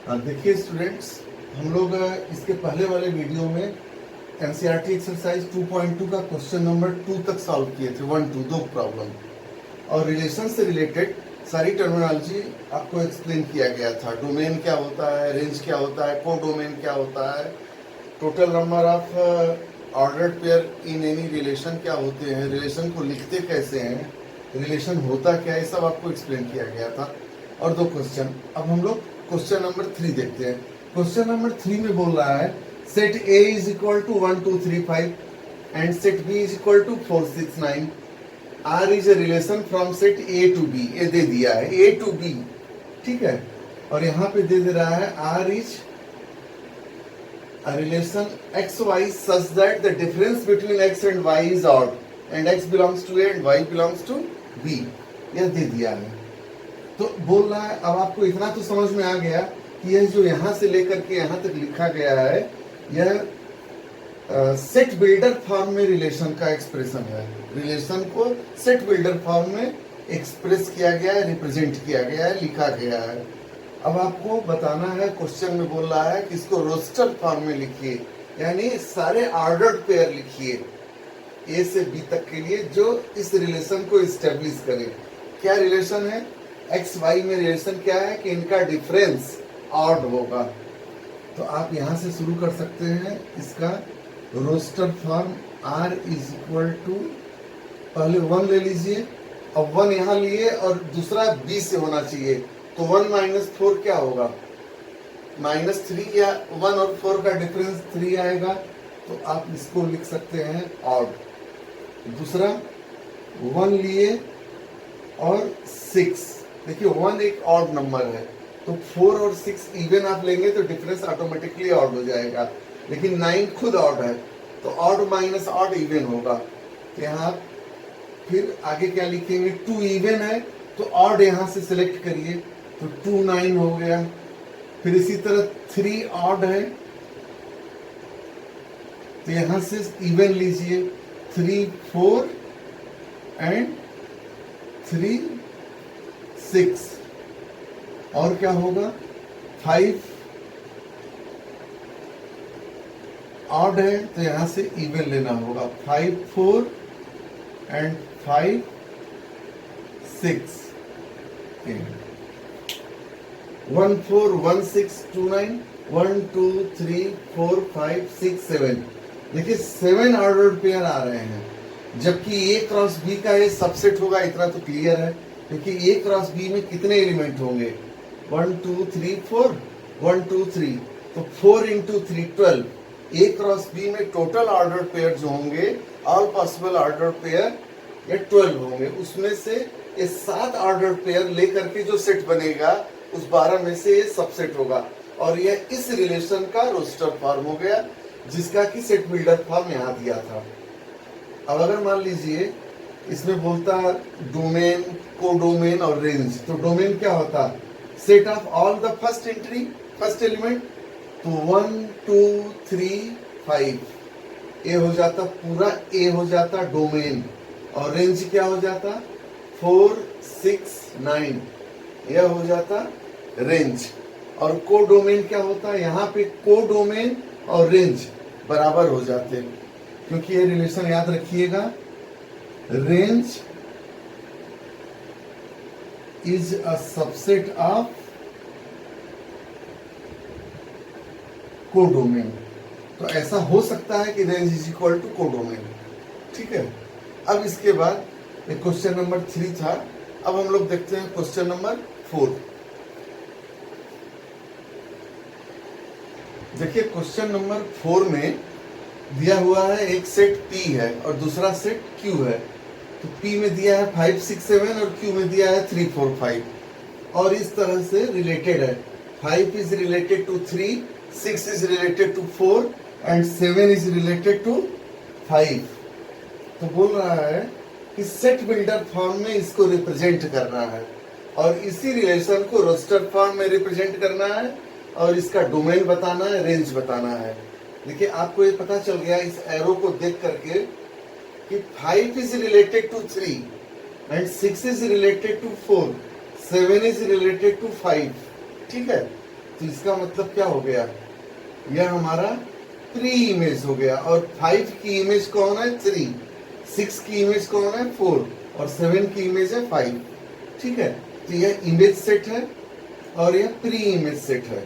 देखिए स्टूडेंट्स, हम लोग इसके पहले वाले वीडियो में एनसीईआरटी एक्सरसाइज 2.2 का क्वेश्चन नंबर 2 तक सॉल्व किए थे। 1 2 दो प्रॉब्लम और रिलेशन से रिलेटेड सारी टर्मिनोलॉजी आपको एक्सप्लेन किया गया था। डोमेन क्या होता है, रेंज क्या होता है, को डोमेन क्या होता है, total number of ordered pair in any relation क्या होते हैं, रिलेशन को लिखते कैसे हैं, रिलेशन होता क्या है, सब आपको एक्सप्लेन किया गया था। और दो क्वेश्चन, अब हम लोग क्वेश्चन नंबर 3 देखते हैं। क्वेश्चन नंबर 3 में बोल रहा है set A is equal to 1 2 3 5 and set B is equal to 4 6 9। R is a relation from set A to B। ये दे दिया है A टू B, ठीक है। और यहाँ पे दे रहा है R is a relation xy such that the difference between x and y is odd and x belongs to A and y belongs to B। यह दे दिया है। तो बोल रहा है, अब आपको इतना तो समझ में आ गया कि यह जो यहां से लेकर के यहां तक लिखा गया है, यह सेट बिल्डर फॉर्म में रिलेशन का एक्सप्रेशन है। रिलेशन को सेट बिल्डर फॉर्म में एक्सप्रेस किया गया है, रिप्रेजेंट किया गया है, लिखा गया है। अब आपको बताना है, क्वेश्चन में बोल रहा है कि इसको रोस्टर फॉर्म में लिखिए, यानी सारे ऑर्डर्ड पेयर लिखिए ए से बी तक के लिए जो इस रिलेशन को इस्टेब्लिश करे। क्या रिलेशन है? एक्स वाई में रिलेशन क्या है कि इनका डिफरेंस ऑड होगा। तो आप यहां से शुरू कर सकते हैं इसका roster form. R is equal to, पहले 1 ले लीजिए, अब 1 यहां लिए और दूसरा बी से होना चाहिए, तो 1 माइनस 4 क्या होगा? -3, या 1 और 4 का डिफरेंस 3 आएगा, तो आप इसको लिख सकते हैं ऑड। दूसरा 1 लिए और 6, देखिए 1 एक ऑड नंबर है, तो 4 और 6 इवन आप लेंगे तो डिफरेंस ऑटोमेटिकली ऑड हो जाएगा, लेकिन 9 खुद ऑड है, तो ऑड माइनस ऑड इवन होगा। तो यहाँ फिर आगे क्या लिखेंगे? 2 इवन है तो ऑड यहां से सिलेक्ट करिए, तो 2 9 हो गया। फिर इसी तरह 3 ऑड है तो यहां से इवन लीजिए, 3 4 एंड 3 6। और क्या होगा? 5 ऑड है तो यहां से इवन लेना होगा, 5 4 एंड 5 6। 1 4 1 6 2 9 1 2 3 4 5 6 7। देखिए 7 ऑर्डर्ड पेयर आ रहे हैं, जबकि ए क्रॉस बी का ये सबसेट होगा, इतना तो क्लियर है, क्योंकि ए क्रॉस बी में कितने एलिमेंट होंगे? 1 2 3 4, 1 2 3, तो 4 इंटू 3 12। ए क्रॉस बी में टोटल ऑर्डर्ड पेयर जो होंगे, ऑल पॉसिबल ऑर्डर्ड पेयर, ये 12 होंगे। उसमें से ये 7 ऑर्डर्ड पेयर लेकर के जो सेट बनेगा, उस 12 में से ये सबसेट होगा, और यह इस रिलेशन का रोस्टर फॉर्म हो गया, जिसका कि सेट बिल्डर फॉर्म यहाँ दिया था। अब अगर मान लीजिए इसमें बोलता डोमेन, को डोमेन और रेंज, तो डोमेन क्या होता? Set of all the first entry, first element, तो 1 2 3 5 ए हो जाता, पूरा ए हो जाता डोमेन, और रेंज क्या हो जाता? 4 6 9, यह हो जाता रेंज। और को डोमेन क्या होता? यहाँ पे को डोमेन और रेंज बराबर हो जाते, क्योंकि ये रिलेशन याद रखिएगा, range is a subset of को डोमेन। तो ऐसा हो सकता है कि रेंज इज इक्वल टू को डोमेन, ठीक है। अब इसके बाद क्वेश्चन नंबर 3 था, अब हम लोग देखते हैं क्वेश्चन नंबर 4। देखिए क्वेश्चन नंबर 4 में दिया हुआ है एक सेट P है और दूसरा सेट Q है। तो P में दिया है 5 6 7 और Q में दिया है 3 4 5, और इस तरह से रिलेटेड है। 5 is related to 3, 6 is related to 4 and 7 is related to 5। तो बोल रहा है कि सेट बिल्डर फॉर्म में इसको रिप्रेजेंट करना है, और इसी रिलेशन को रोस्टर फॉर्म में रिप्रेजेंट करना है, और इसका डोमेन बताना है, रेंज बताना है। देखिए आपको ये पता चल गया इस एरो को देख करके कि 5 is related to 3 and 6 is related to 4, 7 is related to 5, ठीक है। तो इसका मतलब क्या हो गया, यह हमारा प्री इमेज हो गया। और 5 की इमेज कौन है, 3, 6 की इमेज कौन है, 4, और 7 की इमेज है 5। ठीक है, तो यह इमेज सेट है और यह प्री इमेज सेट है।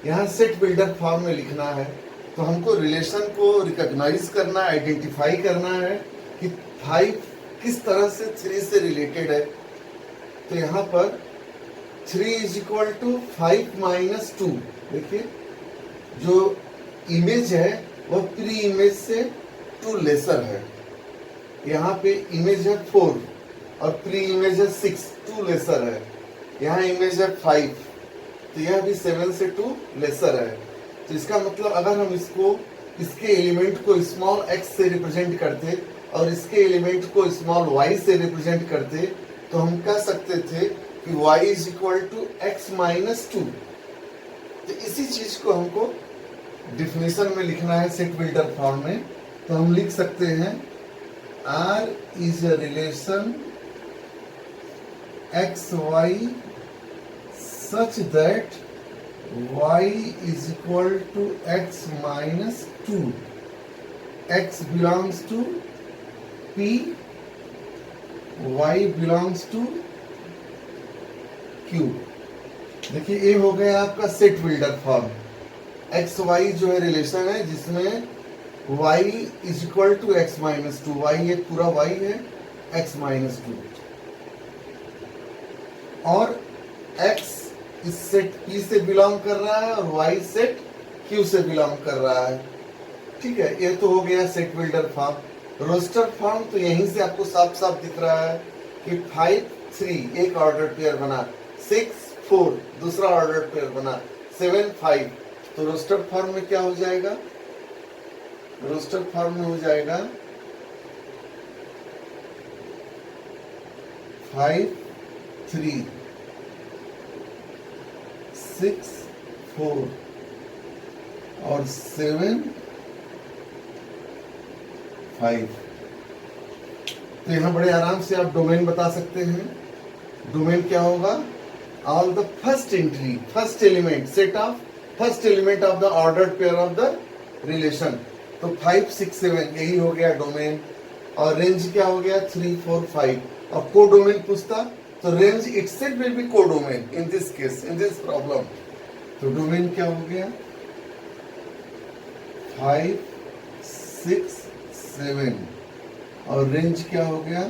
यहाँ सेट बिल्डर फॉर्म में लिखना है, तो हमको रिलेशन को रिकॉग्नाइज करना, आइडेंटिफाई करना है कि 5 किस तरह से 3 से रिलेटेड है। तो यहाँ पर 3 इज इक्वल टू 5 माइनस 2। देखिए जो इमेज है वह प्री इमेज से 2 लेसर है। यहाँ पे इमेज है 4 और प्री इमेज है 6, 2 लेसर है। यहाँ इमेज है 5, तो यह भी 7 से 2 लेसर है। तो इसका मतलब अगर हम इसके एलिमेंट को स्मॉल x से रिप्रेजेंट करते और इसके एलिमेंट को स्मॉल y से रिप्रेजेंट करते, तो हम कह सकते थे कि y is equal to x minus 2। तो इसी चीज को हमको डिफिनेशन में लिखना है सेट बिल्डर फॉर्म में। तो हम लिख सकते हैं R is a relation x y such that y is equal to x minus 2, x belongs to P, y belongs to Q। देखिए ये हो गया आपका set builder form. X Y जो है रिलेशन है जिसमें y is equal to X minus 2, Y एक पूरा y है, x माइनस 2, और x इस सेट P से बिलोंग कर रहा है और y सेट Q से बिलोंग कर रहा है। ठीक है, ये तो हो गया set builder form. Roster form तो यहीं से आपको साफ साफ दिख रहा है कि 5 3 एक ऑर्डर पेयर बना, 6 4 दूसरा ऑर्डर पेयर बना, 7 5। तो रोस्टर फॉर्म में क्या हो जाएगा, रोस्टर फॉर्म में हो जाएगा 5 3 6 4 और 7 5। तो यहां बड़े आराम से आप डोमेन बता सकते हैं। डोमेन क्या होगा, all the first entry, first element, set of first element of the ordered pair of the relation. तो 5 6 7 यही हो गया डोमेन। और रेंज क्या हो गया, 3 4 5। और को डोमेन पूछता तो रेंज इटसेल्फ विल बी को domain in this case, in this problem. तो डोमेन क्या हो गया, 5 6 7 और रेंज क्या हो गया,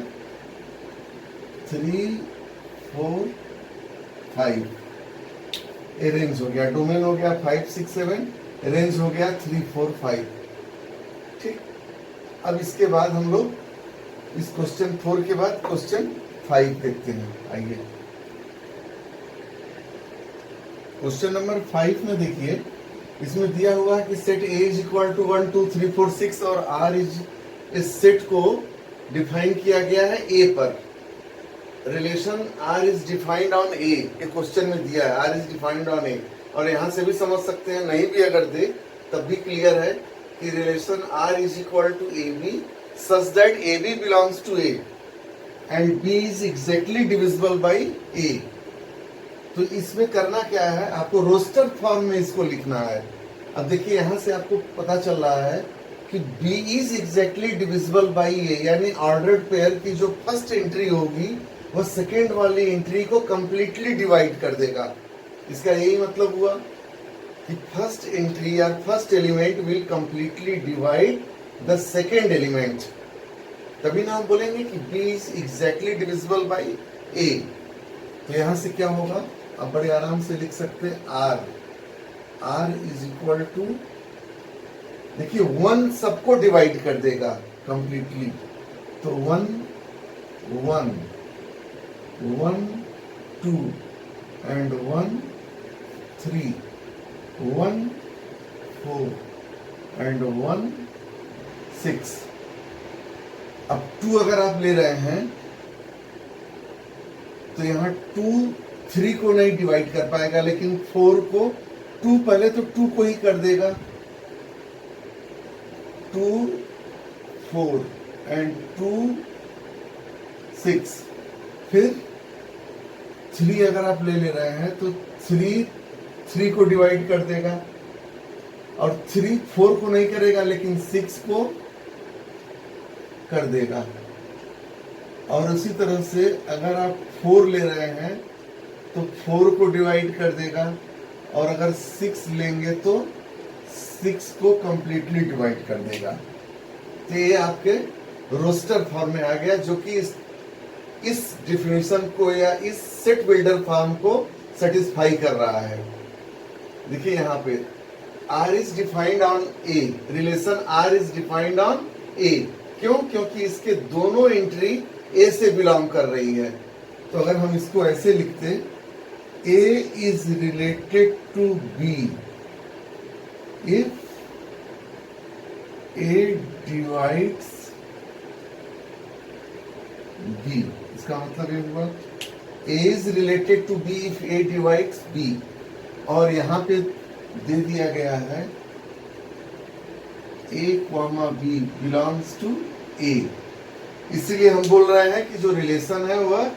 3 4 5। ये रेंज हो गया, डोमेन हो गया 5 6 7, रेंज हो गया 3 4 5। ठीक, अब इसके बाद हम लोग इस क्वेश्चन 4 के बाद क्वेश्चन 5 देखते हैं। आइए क्वेश्चन नंबर 5 में देखिए, इसमें दिया हुआ है कि set A is equal to 1 2 3 4 6 और आर इज, इस सेट को डिफाइन किया गया है ए पर। Relation R is defined on A, ये क्वेश्चन में दिया है R is defined on A. और यहां से भी समझ सकते हैं, नहीं भी अगर दे तब भी क्लियर है कि relation R is equal to A B such that A B belongs to A and B is exactly divisible by A. तो इसमें करना क्या है, आपको रोस्टर फॉर्म में इसको लिखना है। अब देखिए यहां से आपको पता चल रहा है कि B is exactly divisible by A, यानी ऑर्डर्ड पेयर की जो फर्स्ट एंट्री होगी वह सेकेंड वाली एंट्री को कंप्लीटली डिवाइड कर देगा। इसका यही मतलब हुआ कि फर्स्ट एंट्री या first element will completely divide the second element. तभी ना हम बोलेंगे कि B is exactly divisible by A. तो यहां से क्या होगा, अब बड़े आराम से लिख सकते हैं R इज इक्वल टू, देखिए 1 सबको डिवाइड कर देगा कंप्लीटली। तो 1 1 1 2 एंड 1 3 1 4 एंड 1 6। अब 2 अगर आप ले रहे हैं तो यहाँ 2 3 को नहीं डिवाइड कर पाएगा, लेकिन 4 को 2 पहले तो 2 को ही कर देगा, 2 4 एंड 2 6। फिर 3 अगर आप ले रहे हैं तो 3 3 को डिवाइड कर देगा, और 3 4 को नहीं करेगा लेकिन 6 को कर देगा। और उसी तरह से अगर आप 4 ले रहे हैं तो 4 को डिवाइड कर देगा, और अगर 6 लेंगे तो 6 को कंप्लीटली डिवाइड कर देगा। तो ये आपके रोस्टर फॉर्म में आ गया, जो कि इस डिफिनेशन को या इस सेट बिल्डर फॉर्म को सेटिस्फाई कर रहा है। देखिए यहाँ पे R is defined on A, relation R is defined on A. क्यों? क्योंकि इसके दोनों एंट्री ए से बिलोंग कर रही है। तो अगर हम इसको ऐसे लिखते, A is related to B if A divides B। इसका मतलब ये हुआ A is related to B if A divides B, और यहाँ पे दे दिया गया है A, B belongs to A। इसीलिए हम बोल रहे हैं कि जो रिलेशन है वह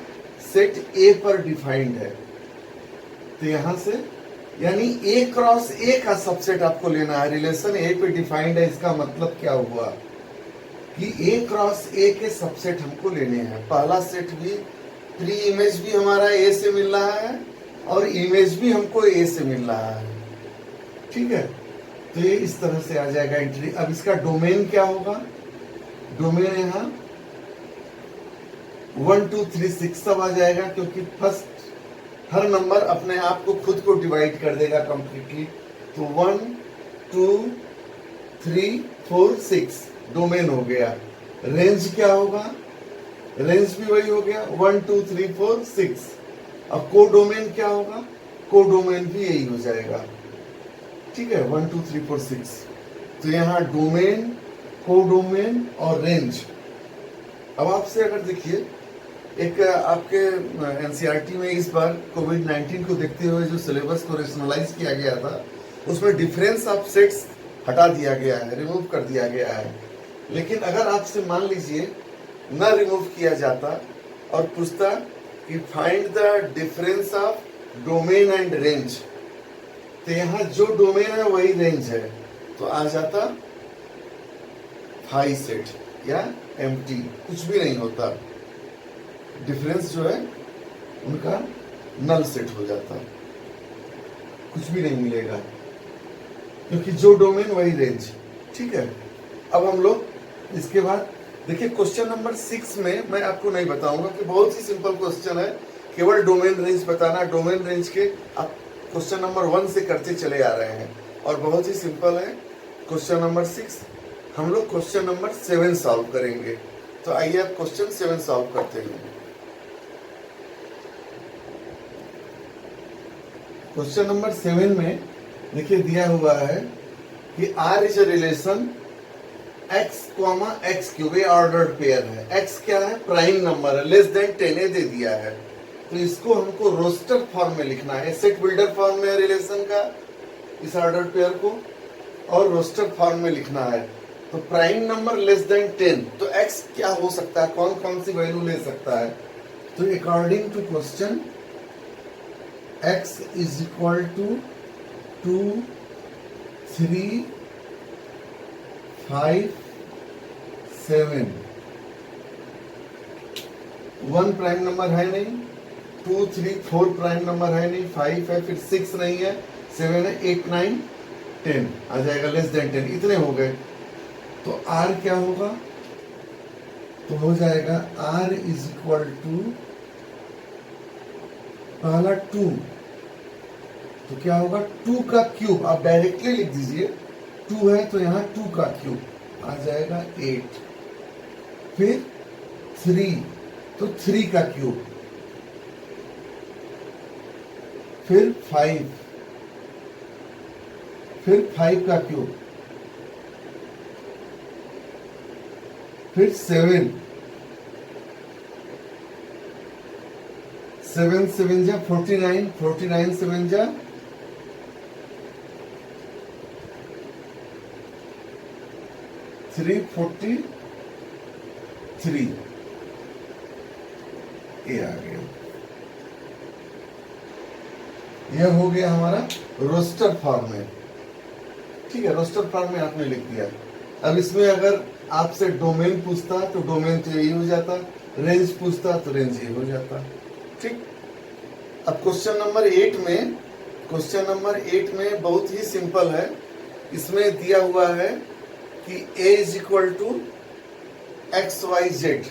सेट A पर डिफाइंड है। तो यहां से यानी A क्रॉस A का सबसेट आपको लेना है। रिलेशन A पे डिफाइंड है, इसका मतलब क्या हुआ कि A क्रॉस A के सबसेट हमको लेने हैं। पहला सेट भी, प्री इमेज भी हमारा A से मिल रहा है और इमेज भी हमको A से मिल रहा है। ठीक है, तो ये इस तरह से आ जाएगा एंट्री। अब इसका डोमेन क्या होगा? डोमेन यहाँ 1 2 3 6 सब आ जाएगा, क्योंकि फर्स्ट हर नंबर अपने आप को खुद को डिवाइड कर देगा कंप्लीटली। तो 1 2 3 4 6 डोमेन हो गया। रेंज क्या होगा? रेंज भी वही हो गया 1 2 3 4 6। अब को डोमेन क्या होगा? को डोमेन भी यही हो जाएगा। ठीक है, 1 2 3 4 6। तो यहाँ डोमेन, को डोमेन और रेंज। अब आपसे अगर देखिए, एक आपके एनसीईआरटी में इस बार कोविड-19 को देखते हुए जो सिलेबस को रेशनलाइज किया गया था, उसमें डिफरेंस ऑफ सेट्स हटा दिया गया है, रिमूव कर दिया गया है। लेकिन अगर आपसे मान लीजिए न रिमूव किया जाता और पूछता कि find the difference of domain and range, तो यहाँ जो डोमेन है वही रेंज है, तो आ जाता 5 सेट या एम्प्टी, कुछ भी नहीं होता। डिफरेंस जो है उनका नल सेट हो जाता, कुछ भी नहीं मिलेगा, क्योंकि जो डोमेन वही रेंज। ठीक है, अब हम लोग इसके बाद देखिए क्वेश्चन नंबर 6 में मैं आपको नहीं बताऊंगा कि बहुत ही सिंपल क्वेश्चन है, केवल डोमेन रेंज बताना। डोमेन रेंज के आप क्वेश्चन नंबर 1 से करते चले आ रहे हैं और बहुत ही सिंपल है। क्वेश्चन नंबर 6 हम लोग क्वेश्चन नंबर 7 सॉल्व करेंगे। तो आइए आप क्वेश्चन 7 सॉल्व करते हैं। क्वेश्चन नंबर 7 में देखिए दिया हुआ है कि R is a relation x, x cube, ये ऑर्डर्ड पेयर है। x क्या है? प्राइम नंबर है, लेस देन 10 दे दिया है। तो इसको हमको रोस्टर फॉर्म में लिखना है। सेट बिल्डर फॉर्म में रिलेशन का इस ऑर्डर्ड पेयर को, और रोस्टर फॉर्म में लिखना है। तो प्राइम नंबर लेस देन 10, तो x क्या हो सकता है, कौन कौन सी वैल्यू ले सकता है? तो according to question x is equal to 2 3 5 7। 1 prime number है नहीं, 2 3 4 प्राइम नंबर है नहीं, 5 है, फिर 6 नहीं है, 7 है, 8 9 10 आ जाएगा, लेस देन 10। इतने हो गए। तो R क्या होगा? तो हो जाएगा R इज इक्वल टू पहला 2, तो क्या होगा? 2 का क्यूब। आप डायरेक्टली लिख दीजिए, 2 है तो यहाँ 2 का क्यूब आ जाएगा 8। फिर 3, तो 3 का क्यूब। फिर 5, फिर 5 का क्यूब। फिर 7, 7 7 जा 49, 49 7 जा 343, ये आ गया। यह हो गया हमारा रोस्टर फॉर्म में। ठीक है, रोस्टर फॉर्म में आपने लिख दिया। अब इसमें अगर आपसे डोमेन पूछता तो डोमेन तो यही हो जाता, रेंज पूछता तो रेंज यही हो जाता। ठीक, अब क्वेश्चन नंबर 8 में बहुत ही सिंपल है। इसमें दिया हुआ है कि a is equal to X Y Z,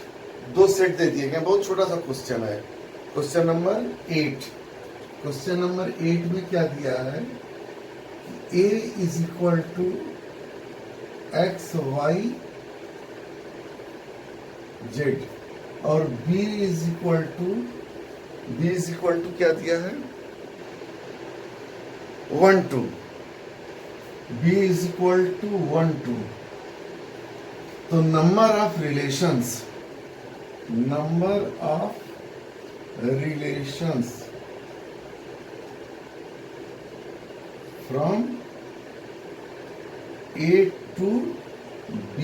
दो सेट दे दिए गए, बहुत छोटा सा क्वेश्चन है। क्वेश्चन नंबर 8 में क्या दिया है, a is equal to X Y Z और b इज इक्वल टू क्या दिया है, 1 2, b इज इक्वल टू 1 2। तो number of relations from a to b,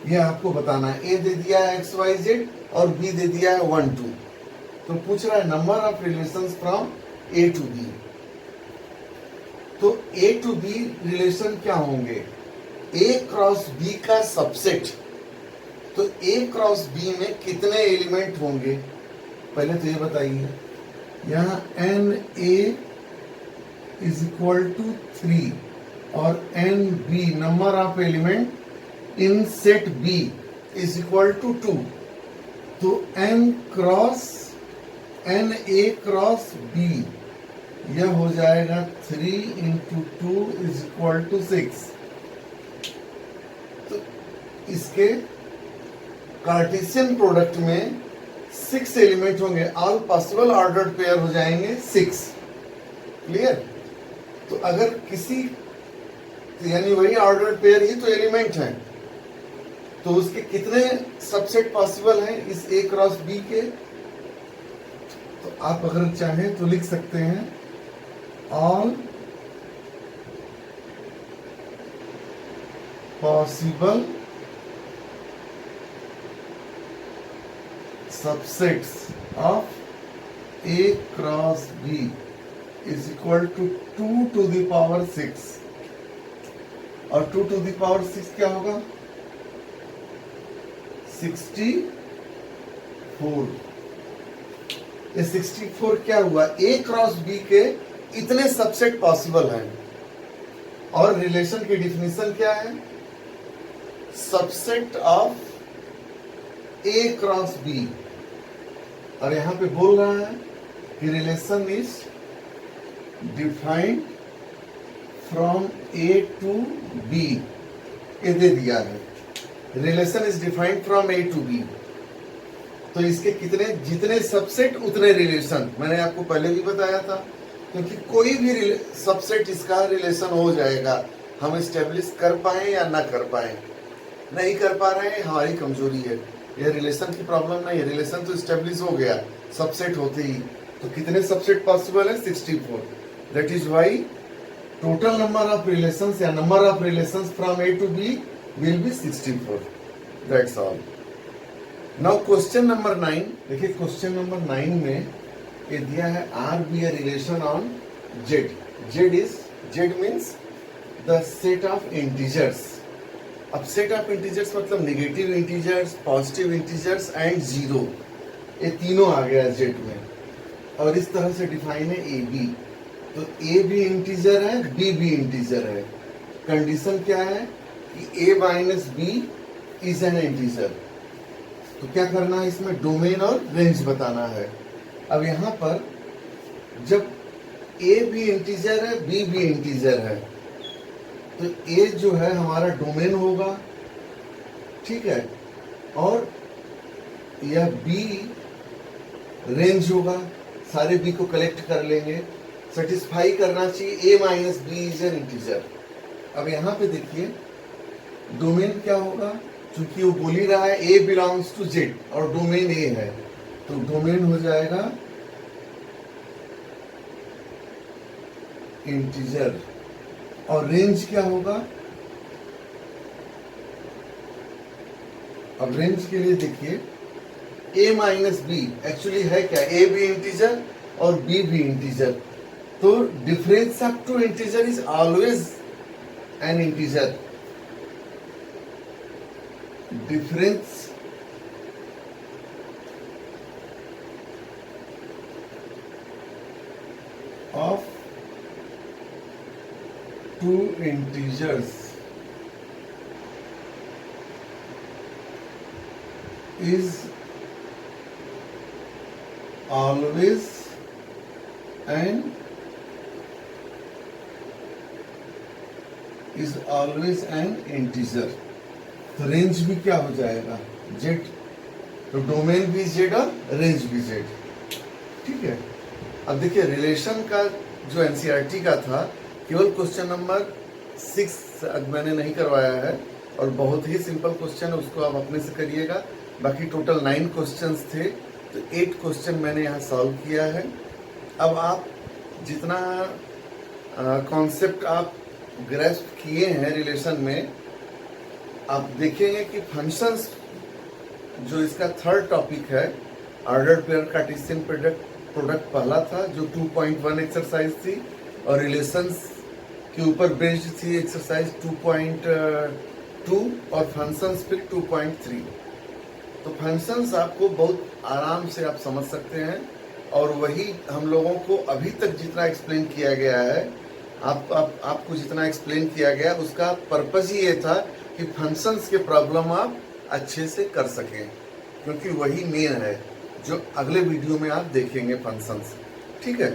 ये आपको बताना है। a दे दिया है एक्स वाई जेड और b दे दिया है 1 2। तो पूछ रहा है number of relations from a to b। तो a टू b रिलेशन क्या होंगे, a क्रॉस b का सबसेट। तो a क्रॉस b में कितने एलिमेंट होंगे, पहले तो ये बताइए। यहां NA इज इक्वल टू 3 और NB number of element in set B is equal to 2। तो NA क्रॉस B यह हो जाएगा 3 इंटू 2 इज इक्वल टू 6। तो इसके कार्टेशियन प्रोडक्ट में 6 एलिमेंट होंगे, ऑल पॉसिबल ऑर्डर्ड पेयर हो जाएंगे 6। क्लियर। तो अगर किसी, यानी वही ऑर्डर्ड पेयर ही तो एलिमेंट है, तो उसके कितने सबसेट पॉसिबल हैं इस A क्रॉस B के। तो आप अगर चाहें तो लिख सकते हैं all possible subsets of A cross B is equal to 2 to the power 6। और 2 टू द पावर 6 क्या होगा, 64। ये 64 क्या हुआ, A क्रॉस B के इतने सबसेट पॉसिबल हैं। और रिलेशन की डिफिनेशन क्या है, subset of A cross B। और यहां पे बोल रहा है कि relation is defined from A to B, ये दे दिया है। Relation is defined from A to B। तो इसके कितने, जितने सबसेट उतने रिलेशन, मैंने आपको पहले भी बताया था, क्योंकि कोई भी सबसेट इसका रिलेशन हो जाएगा, हम एस्टेब्लिश कर पाए या ना कर पाए। नहीं कर पा रहे हैं, हमारी कमजोरी है, यह रिलेशन की प्रॉब्लम नहीं है। रिलेशन तो एस्टेब्लिश हो गया सबसेट होते ही। तो कितने सबसेट पॉसिबल है, 64। That is why total number of relations या number of relations from A to B will be 64. That's all. Now question number 9. देखिए क्वेश्चन नंबर 9 में ये दिया है R be a relation on Z. Z means the set of integers. अब set of integers मतलब negative integers, positive integers and 0, ये तीनों आ गया Z में। और इस तरह से डिफाइन है A B। तो A भी इंटीजर है, B भी इंटीजर है। कंडीशन क्या है कि A minus B is an integer. तो क्या करना है, इसमें डोमेन और रेंज बताना है। अब यहां पर जब A भी इंटीजर है, B भी इंटीजर है, तो A जो है हमारा डोमेन होगा, ठीक है, और यह B रेंज होगा। सारे B को कलेक्ट कर लेंगे, सेटिस्फाई करना चाहिए A minus B is an integer. अब यहां पे देखिए डोमेन क्या होगा, क्योंकि वो बोल ही रहा है A बिलोंग्स टू Z और डोमेन A है, तो डोमेन हो जाएगा इंटीजर। और रेंज क्या होगा, अब रेंज के लिए देखिए A माइनस B एक्चुअली है क्या, A भी इंटीजर और b भी इंटीजर, तो difference of two integer is always an integer. Difference of two integers is always an integer। तो रेंज भी क्या हो जाएगा, z, तो डोमेन भी z और रेंज भी z। ठीक है, अब देखिए रिलेशन का जो एनसीईआरटी का था, केवल क्वेश्चन नंबर 6 मैंने नहीं करवाया है, और बहुत ही सिंपल क्वेश्चन है, उसको आप अपने से करिएगा। बाकी टोटल 9 क्वेश्चंस थे, तो 8 क्वेश्चन मैंने यहाँ सॉल्व किया है। अब आप जितना कॉन्सेप्ट आप ग्रेस्प किए हैं रिलेशन में, आप देखेंगे कि फंक्शंस जो इसका थर्ड टॉपिक है, ऑर्डर्ड पेयर कार्टेशियन प्रोडक्ट पहला था जो 2.1 एक्सरसाइज थी, और रिलेशंस के ऊपर बेस्ड थी एक्सरसाइज 2.2, और फंक्शंस फिर 2.3। तो फंक्शंस आपको बहुत आराम से आप समझ सकते हैं, और वही हम लोगों को अभी तक जितना एक्सप्लेन किया गया है, आपको जितना एक्सप्लेन किया गया, उसका पर्पस ही ये था कि फंक्शंस के प्रॉब्लम आप अच्छे से कर सकें, क्योंकि वही मेन है जो अगले वीडियो में आप देखेंगे फंक्शंस। ठीक है।